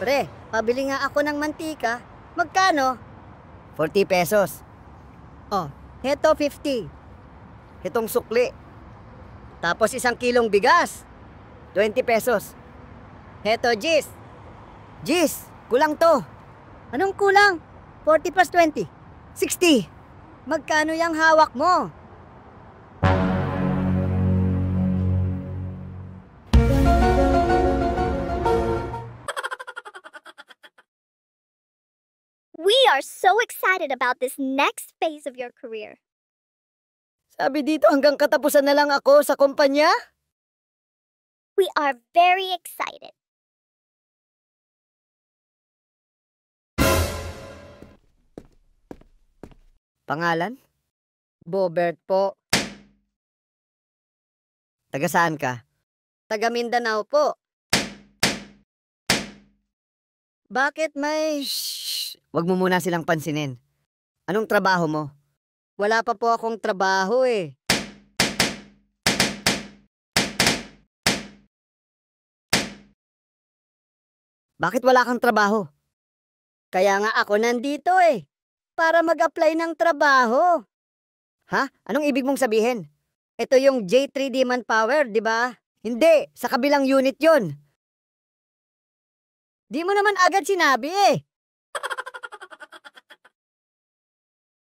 Pre, pabili nga ako ng mantika. Magkano? 40 pesos. Oh, heto 50. Itong sukli, Tapos 1 kilong bigas. 20 pesos. Heto Gis. Jis, kulang to. Anong kulang? 40 plus 20. 60. Magkano yung hawak mo? We are so excited about this next phase of your career. Sabi dito hanggang katapusan na lang ako sa kumpanya. We are very excited. Pangalan? Bobert po. Taga saan ka? Taga Mindanao po. Bakit may... Shh! Wag mo muna silang pansinin. Anong trabaho mo? Wala pa po akong trabaho eh. Bakit wala kang trabaho? Kaya nga ako nandito eh. Para mag-apply ng trabaho. Ha? Anong ibig mong sabihin? Ito yung J3D Manpower, di ba? Hindi, sa kabilang unit yon. Di mo naman agad sinabi eh.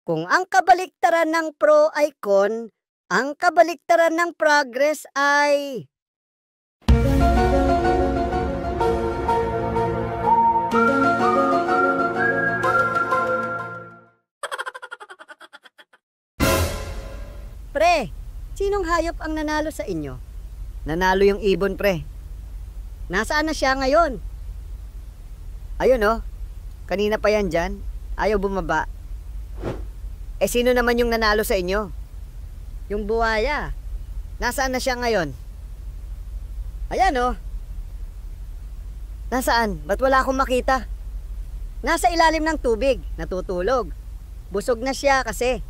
Kung ang kabaliktaran ng pro ay con, ang kabaliktaran ng progress ay... Pre, sinong hayop ang nanalo sa inyo? Nanalo yung ibon, pre. Nasaan na siya ngayon? Ayun oh. Kanina pa yan dyan. Ayaw bumaba. Eh sino naman yung nanalo sa inyo? Yung buhaya. Nasaan na siya ngayon? Ayan oh. Nasaan? Ba't wala akong makita? Nasa ilalim ng tubig, natutulog. Busog na siya kasi.